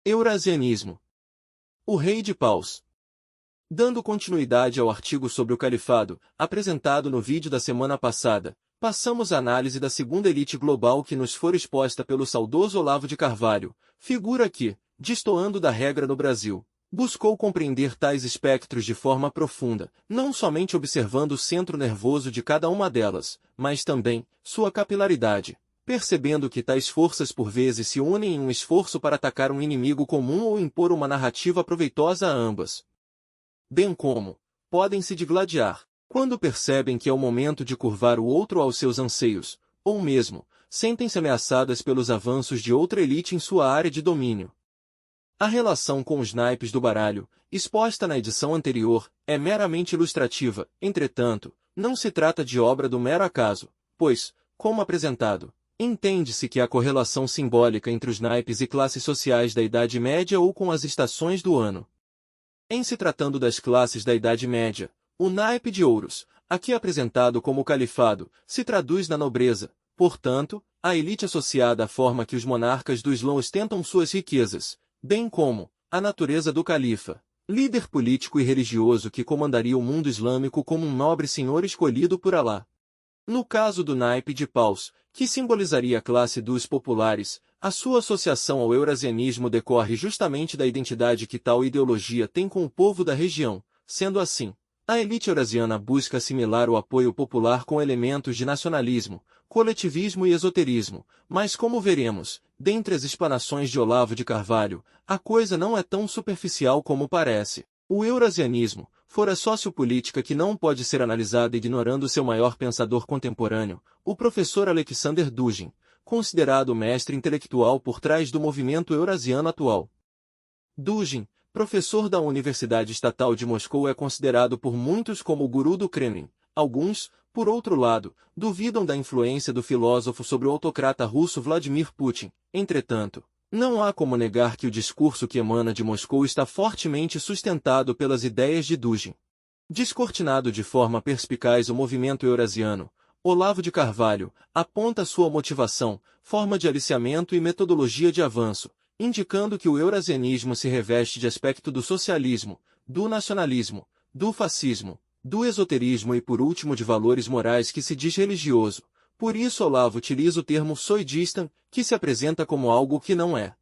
Eurasianismo. O rei de paus. Dando continuidade ao artigo sobre o califado, apresentado no vídeo da semana passada, passamos à análise da segunda elite global que nos foi exposta pelo saudoso Olavo de Carvalho, figura que, destoando da regra no Brasil, buscou compreender tais espectros de forma profunda, não somente observando o centro nervoso de cada uma delas, mas também sua capilaridade, percebendo que tais forças por vezes se unem em um esforço para atacar um inimigo comum ou impor uma narrativa proveitosa a ambas. Bem como podem se digladiar, quando percebem que é o momento de curvar o outro aos seus anseios, ou mesmo, sentem-se ameaçadas pelos avanços de outra elite em sua área de domínio. A relação com os naipes do baralho, exposta na edição anterior, é meramente ilustrativa, entretanto, não se trata de obra do mero acaso, pois, como apresentado, entende-se que há correlação simbólica entre os naipes e classes sociais da Idade Média ou com as estações do ano. Em se tratando das classes da Idade Média, o naipe de ouros, aqui apresentado como califado, se traduz na nobreza, portanto, a elite associada à forma que os monarcas do Islã ostentam suas riquezas, bem como a natureza do califa, líder político e religioso que comandaria o mundo islâmico como um nobre senhor escolhido por Alá. No caso do naipe de paus, que simbolizaria a classe dos populares, a sua associação ao eurasianismo decorre justamente da identidade que tal ideologia tem com o povo da região. Sendo assim, a elite eurasiana busca assimilar o apoio popular com elementos de nacionalismo, coletivismo e esoterismo, mas como veremos, dentre as explanações de Olavo de Carvalho, a coisa não é tão superficial como parece. O eurasianismo, fora sociopolítica que não pode ser analisada ignorando seu maior pensador contemporâneo, o professor Alexander Dugin, considerado o mestre intelectual por trás do movimento eurasiano atual. Dugin, professor da Universidade Estatal de Moscou, é considerado por muitos como o guru do Kremlin. Alguns, por outro lado, duvidam da influência do filósofo sobre o autocrata russo Vladimir Putin. Entretanto, não há como negar que o discurso que emana de Moscou está fortemente sustentado pelas ideias de Dugin. Descortinado de forma perspicaz o movimento eurasiano, Olavo de Carvalho aponta sua motivação, forma de aliciamento e metodologia de avanço, indicando que o eurasianismo se reveste de aspecto do socialismo, do nacionalismo, do fascismo, do esoterismo e por último de valores morais que se diz religioso. Por isso Olavo utiliza o termo soidista, que se apresenta como algo que não é.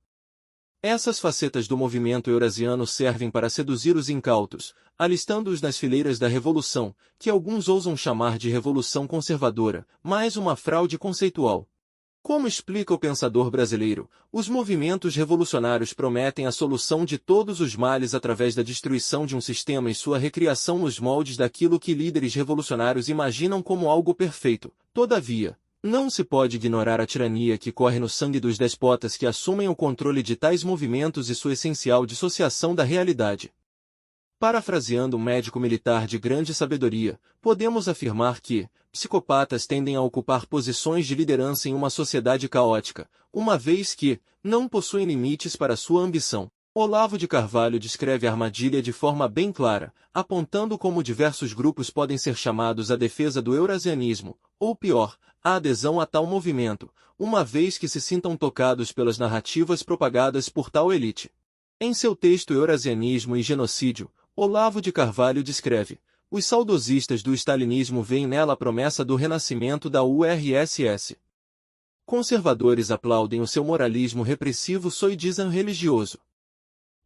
Essas facetas do movimento eurasiano servem para seduzir os incautos, alistando-os nas fileiras da revolução, que alguns ousam chamar de revolução conservadora, mais uma fraude conceitual. Como explica o pensador brasileiro, os movimentos revolucionários prometem a solução de todos os males através da destruição de um sistema e sua recriação nos moldes daquilo que líderes revolucionários imaginam como algo perfeito. Todavia, não se pode ignorar a tirania que corre no sangue dos despotas que assumem o controle de tais movimentos e sua essencial dissociação da realidade. Parafraseando um médico militar de grande sabedoria, podemos afirmar que psicopatas tendem a ocupar posições de liderança em uma sociedade caótica, uma vez que não possuem limites para sua ambição. Olavo de Carvalho descreve a armadilha de forma bem clara, apontando como diversos grupos podem ser chamados à defesa do eurasianismo, ou pior, à adesão a tal movimento, uma vez que se sintam tocados pelas narrativas propagadas por tal elite. Em seu texto Eurasianismo e Genocídio, Olavo de Carvalho descreve: os saudosistas do stalinismo veem nela a promessa do renascimento da URSS. Conservadores aplaudem o seu moralismo repressivo soidismo religioso.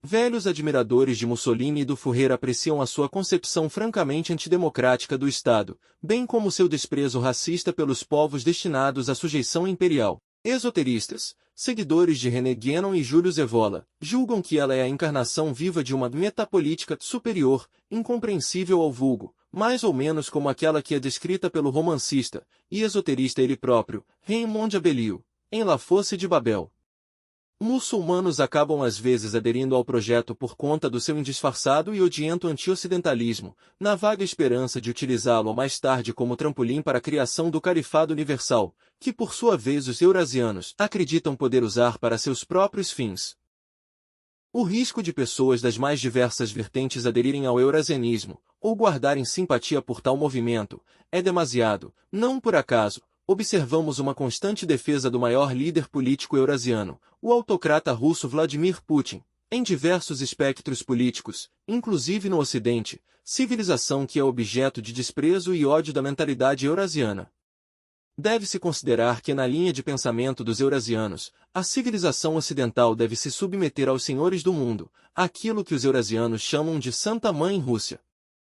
Velhos admiradores de Mussolini e do Führer apreciam a sua concepção francamente antidemocrática do Estado, bem como seu desprezo racista pelos povos destinados à sujeição imperial. Esoteristas, seguidores de René Guénon e Júlio Evola, julgam que ela é a encarnação viva de uma metapolítica superior, incompreensível ao vulgo, mais ou menos como aquela que é descrita pelo romancista e esoterista ele próprio, Raymond Abellio, em La Fosse de Babel. Muçulmanos acabam às vezes aderindo ao projeto por conta do seu indisfarçado e odiento anti-ocidentalismo, na vaga esperança de utilizá-lo mais tarde como trampolim para a criação do califado universal, que por sua vez os eurasianos acreditam poder usar para seus próprios fins. O risco de pessoas das mais diversas vertentes aderirem ao eurasianismo, ou guardarem simpatia por tal movimento, é demasiado. Não por acaso, observamos uma constante defesa do maior líder político eurasiano, o autocrata russo Vladimir Putin, em diversos espectros políticos, inclusive no Ocidente, civilização que é objeto de desprezo e ódio da mentalidade eurasiana. Deve-se considerar que na linha de pensamento dos eurasianos, a civilização ocidental deve se submeter aos senhores do mundo, aquilo que os eurasianos chamam de Santa Mãe Rússia.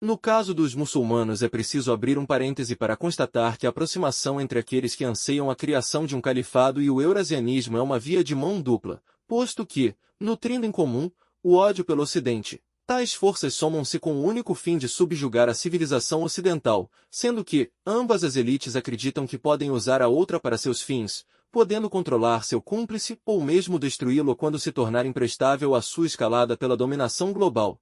No caso dos muçulmanos é preciso abrir um parêntese para constatar que a aproximação entre aqueles que anseiam a criação de um califado e o eurasianismo é uma via de mão dupla, posto que, nutrindo em comum, o ódio pelo Ocidente, tais forças somam-se com o único fim de subjugar a civilização ocidental, sendo que, ambas as elites acreditam que podem usar a outra para seus fins, podendo controlar seu cúmplice ou mesmo destruí-lo quando se tornar imprestável à sua escalada pela dominação global.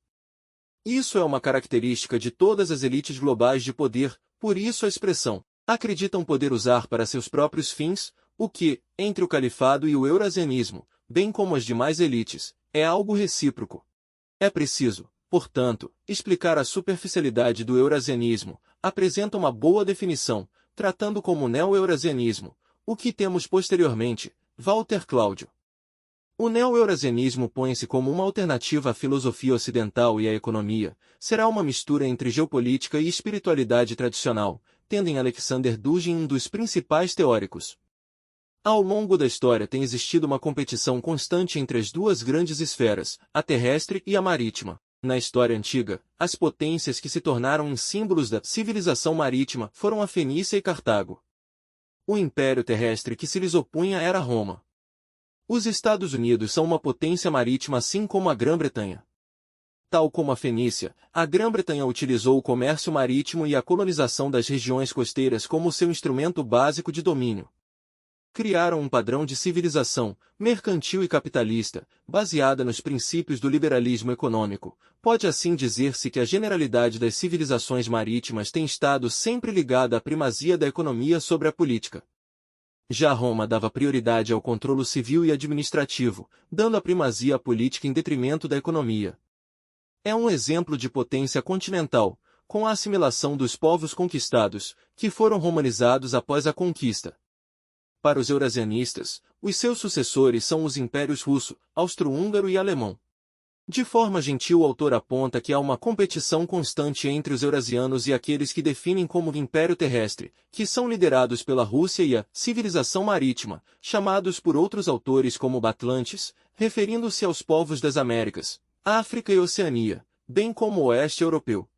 Isso é uma característica de todas as elites globais de poder, por isso a expressão, acreditam poder usar para seus próprios fins, o que, entre o califado e o eurasianismo, bem como as demais elites, é algo recíproco. É preciso, portanto, explicar a superficialidade do eurasianismo, apresenta uma boa definição, tratando como neo-eurasianismo, o que temos posteriormente, Walter Cláudio. O neo-eurasianismo põe-se como uma alternativa à filosofia ocidental e à economia, será uma mistura entre geopolítica e espiritualidade tradicional, tendo em Alexander Dugin um dos principais teóricos. Ao longo da história tem existido uma competição constante entre as duas grandes esferas, a terrestre e a marítima. Na história antiga, as potências que se tornaram em símbolos da civilização marítima foram a Fenícia e Cartago. O império terrestre que se lhes opunha era Roma. Os Estados Unidos são uma potência marítima assim como a Grã-Bretanha. Tal como a Fenícia, a Grã-Bretanha utilizou o comércio marítimo e a colonização das regiões costeiras como seu instrumento básico de domínio. Criaram um padrão de civilização, mercantil e capitalista, baseada nos princípios do liberalismo econômico. Pode assim dizer-se que a generalidade das civilizações marítimas tem estado sempre ligada à primazia da economia sobre a política. Já Roma dava prioridade ao controle civil e administrativo, dando a primazia à política em detrimento da economia. É um exemplo de potência continental, com a assimilação dos povos conquistados, que foram romanizados após a conquista. Para os eurasianistas, os seus sucessores são os impérios russo, austro-húngaro e alemão. De forma gentil o autor aponta que há uma competição constante entre os eurasianos e aqueles que definem como Império Terrestre, que são liderados pela Rússia e a civilização marítima, chamados por outros autores como Atlantes, referindo-se aos povos das Américas, África e Oceania, bem como o Oeste Europeu.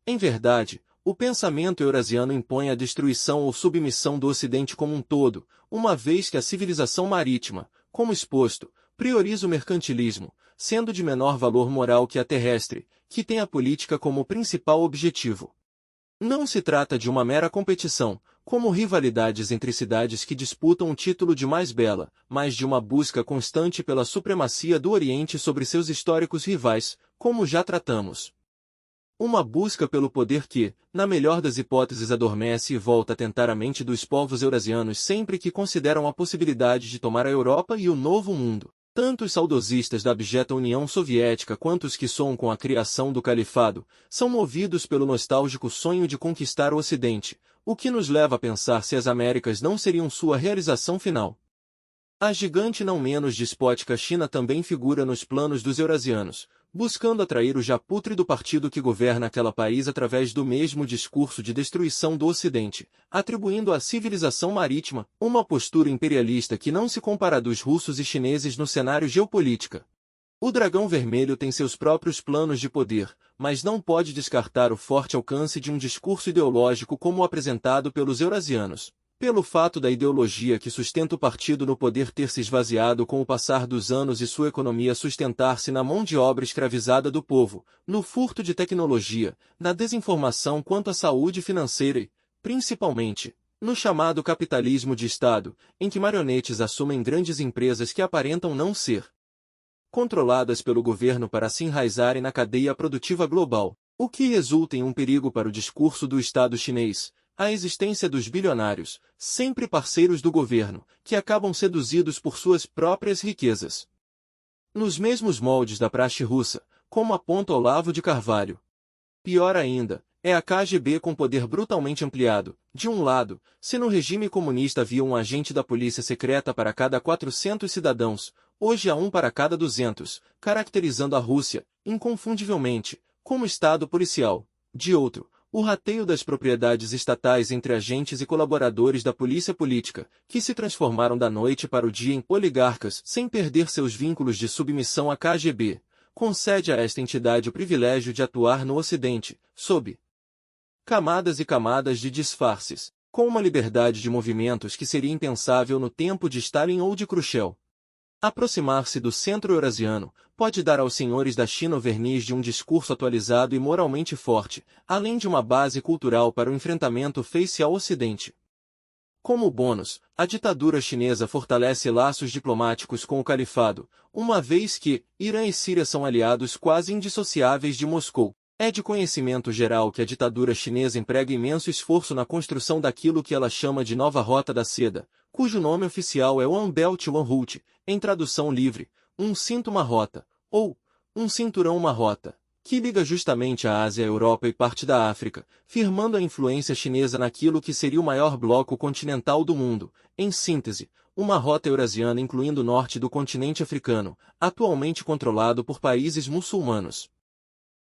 Em verdade, o pensamento eurasiano impõe a destruição ou submissão do Ocidente como um todo, uma vez que a civilização marítima, como exposto, prioriza o mercantilismo, sendo de menor valor moral que a terrestre, que tem a política como principal objetivo. Não se trata de uma mera competição, como rivalidades entre cidades que disputam o título de mais bela, mas de uma busca constante pela supremacia do Oriente sobre seus históricos rivais, como já tratamos. Uma busca pelo poder que, na melhor das hipóteses, adormece e volta a tentar a mente dos povos eurasianos sempre que consideram a possibilidade de tomar a Europa e o Novo Mundo. Tanto os saudosistas da abjeta União Soviética quanto os que soam com a criação do califado, são movidos pelo nostálgico sonho de conquistar o Ocidente, o que nos leva a pensar se as Américas não seriam sua realização final. A gigante não menos despótica China também figura nos planos dos eurasianos, buscando atrair o já pútrido partido que governa aquele país através do mesmo discurso de destruição do Ocidente, atribuindo à civilização marítima uma postura imperialista que não se compara dos russos e chineses no cenário geopolítica. O dragão vermelho tem seus próprios planos de poder, mas não pode descartar o forte alcance de um discurso ideológico como o apresentado pelos eurasianos. Pelo fato da ideologia que sustenta o partido no poder ter se esvaziado com o passar dos anos e sua economia sustentar-se na mão de obra escravizada do povo, no furto de tecnologia, na desinformação quanto à saúde financeira e, principalmente, no chamado capitalismo de Estado, em que marionetes assumem grandes empresas que aparentam não ser controladas pelo governo para se enraizarem na cadeia produtiva global, o que resulta em um perigo para o discurso do Estado chinês, a existência dos bilionários, sempre parceiros do governo, que acabam seduzidos por suas próprias riquezas. Nos mesmos moldes da praxe russa, como aponta Olavo de Carvalho. Pior ainda, é a KGB com poder brutalmente ampliado. De um lado, se no regime comunista havia um agente da polícia secreta para cada 400 cidadãos, hoje há um para cada 200, caracterizando a Rússia, inconfundivelmente, como Estado policial. De outro, o rateio das propriedades estatais entre agentes e colaboradores da polícia política, que se transformaram da noite para o dia em oligarcas sem perder seus vínculos de submissão à KGB, concede a esta entidade o privilégio de atuar no Ocidente, sob camadas e camadas de disfarces, com uma liberdade de movimentos que seria impensável no tempo de Stalin ou de Khrushchev. Aproximar-se do centro eurasiano pode dar aos senhores da China o verniz de um discurso atualizado e moralmente forte, além de uma base cultural para o enfrentamento face ao Ocidente. Como bônus, a ditadura chinesa fortalece laços diplomáticos com o califado, uma vez que Irã e Síria são aliados quase indissociáveis de Moscou. É de conhecimento geral que a ditadura chinesa emprega imenso esforço na construção daquilo que ela chama de Nova Rota da Seda, cujo nome oficial é One Belt One Route, em tradução livre, um cinto uma rota, ou um cinturão uma rota, que liga justamente a Ásia, a Europa e parte da África, firmando a influência chinesa naquilo que seria o maior bloco continental do mundo, em síntese, uma rota eurasiana incluindo o norte do continente africano, atualmente controlado por países muçulmanos.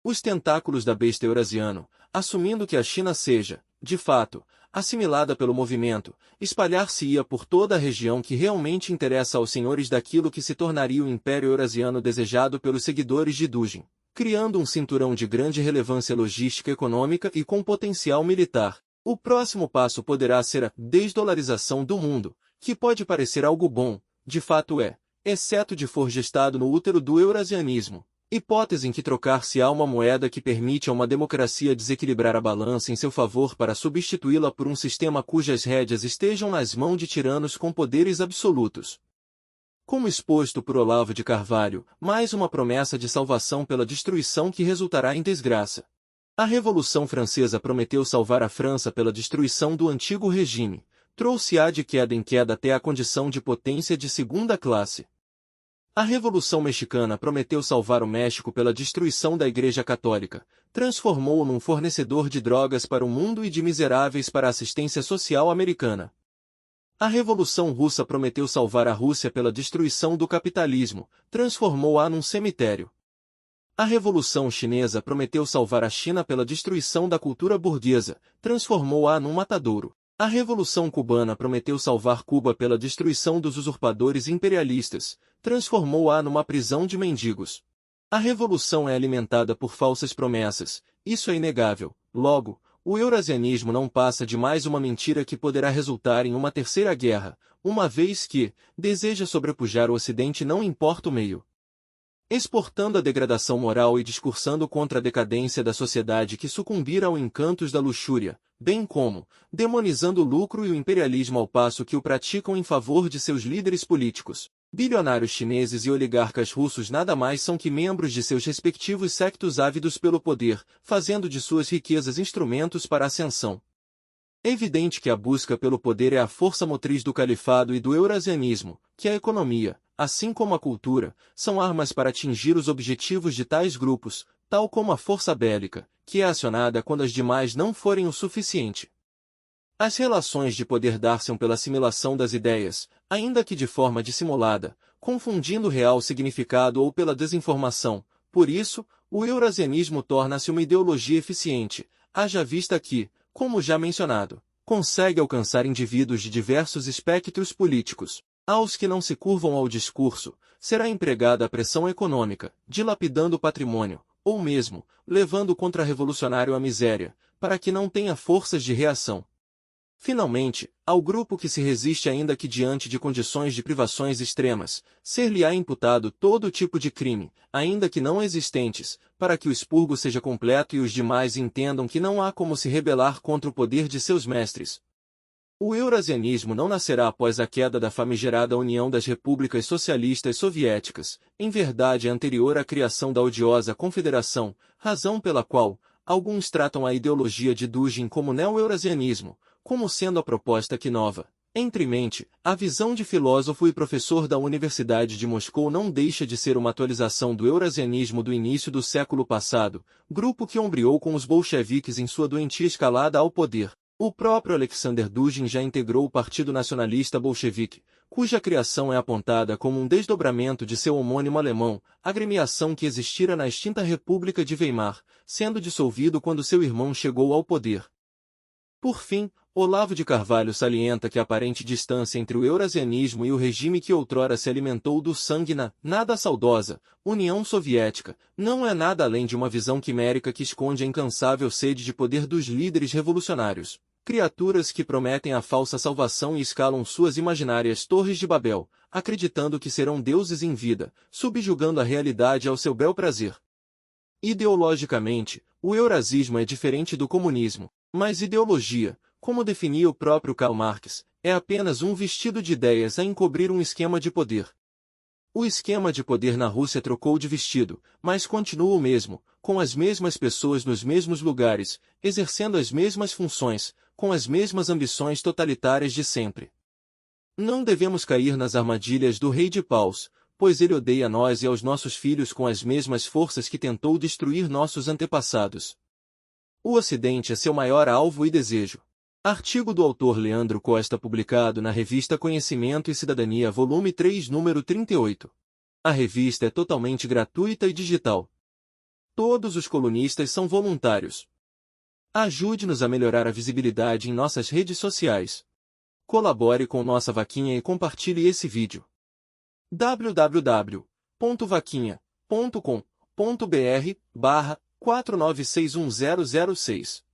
Os tentáculos da besta eurasiano, assumindo que a China seja, de fato, assimilada pelo movimento, espalhar-se-ia por toda a região que realmente interessa aos senhores daquilo que se tornaria o Império Eurasiano desejado pelos seguidores de Dugin, criando um cinturão de grande relevância logística econômica e com potencial militar. O próximo passo poderá ser a desdolarização do mundo, que pode parecer algo bom, de fato é, exceto de for gestado no útero do eurasianismo. Hipótese em que trocar-se-á uma moeda que permite a uma democracia desequilibrar a balança em seu favor para substituí-la por um sistema cujas rédeas estejam nas mãos de tiranos com poderes absolutos. Como exposto por Olavo de Carvalho, mais uma promessa de salvação pela destruição que resultará em desgraça. A Revolução Francesa prometeu salvar a França pela destruição do antigo regime, trouxe-a de queda em queda até a condição de potência de segunda classe. A Revolução Mexicana prometeu salvar o México pela destruição da Igreja Católica, transformou-o num fornecedor de drogas para o mundo e de miseráveis para a assistência social americana. A Revolução Russa prometeu salvar a Rússia pela destruição do capitalismo, transformou-a num cemitério. A Revolução Chinesa prometeu salvar a China pela destruição da cultura burguesa, transformou-a num matadouro. A Revolução Cubana prometeu salvar Cuba pela destruição dos usurpadores imperialistas, transformou-a numa prisão de mendigos. A revolução é alimentada por falsas promessas, isso é inegável. Logo, o eurasianismo não passa de mais uma mentira que poderá resultar em uma terceira guerra, uma vez que deseja sobrepujar o Ocidente não importa o meio. Exportando a degradação moral e discursando contra a decadência da sociedade que sucumbira aos encantos da luxúria, bem como demonizando o lucro e o imperialismo ao passo que o praticam em favor de seus líderes políticos. Bilionários chineses e oligarcas russos nada mais são que membros de seus respectivos sectos ávidos pelo poder, fazendo de suas riquezas instrumentos para a ascensão. É evidente que a busca pelo poder é a força motriz do califado e do eurasianismo, que a economia, assim como a cultura, são armas para atingir os objetivos de tais grupos, tal como a força bélica, que é acionada quando as demais não forem o suficiente. As relações de poder dar-se pela assimilação das ideias, ainda que de forma dissimulada, confundindo o real significado ou pela desinformação. Por isso, o eurasianismo torna-se uma ideologia eficiente, haja vista que, como já mencionado, consegue alcançar indivíduos de diversos espectros políticos. Aos que não se curvam ao discurso, será empregada a pressão econômica, dilapidando o patrimônio, ou mesmo, levando o contra-revolucionário à miséria, para que não tenha forças de reação. Finalmente, ao grupo que se resiste ainda que diante de condições de privações extremas, ser-lhe-á imputado todo tipo de crime, ainda que não existentes, para que o expurgo seja completo e os demais entendam que não há como se rebelar contra o poder de seus mestres. O eurasianismo não nascerá após a queda da famigerada União das Repúblicas Socialistas Soviéticas, em verdade anterior à criação da odiosa Confederação, razão pela qual alguns tratam a ideologia de Dugin como neo-eurasianismo, como sendo a proposta que nova, Entre mente, a visão de filósofo e professor da Universidade de Moscou não deixa de ser uma atualização do eurasianismo do início do século passado, grupo que ombreou com os bolcheviques em sua doentia escalada ao poder. O próprio Alexander Dugin já integrou o Partido Nacionalista Bolchevique, cuja criação é apontada como um desdobramento de seu homônimo alemão, agremiação que existira na extinta República de Weimar, sendo dissolvido quando seu irmão chegou ao poder. Por fim, Olavo de Carvalho salienta que a aparente distância entre o eurasianismo e o regime que outrora se alimentou do sangue na nada saudosa União Soviética não é nada além de uma visão quimérica que esconde a incansável sede de poder dos líderes revolucionários, criaturas que prometem a falsa salvação e escalam suas imaginárias torres de Babel, acreditando que serão deuses em vida, subjugando a realidade ao seu bel prazer. Ideologicamente, o eurasismo é diferente do comunismo, mas ideologia, como definia o próprio Karl Marx, é apenas um vestido de ideias a encobrir um esquema de poder. O esquema de poder na Rússia trocou de vestido, mas continua o mesmo, com as mesmas pessoas nos mesmos lugares, exercendo as mesmas funções, com as mesmas ambições totalitárias de sempre. Não devemos cair nas armadilhas do rei de paus, pois ele odeia a nós e aos nossos filhos com as mesmas forças que tentou destruir nossos antepassados. O Ocidente é seu maior alvo e desejo. Artigo do autor Leandro Costa publicado na revista Conhecimento e Cidadania volume 3 número 38. A revista é totalmente gratuita e digital. Todos os colunistas são voluntários. Ajude-nos a melhorar a visibilidade em nossas redes sociais. Colabore com nossa vaquinha e compartilhe esse vídeo. www.vaquinha.com.br/49610006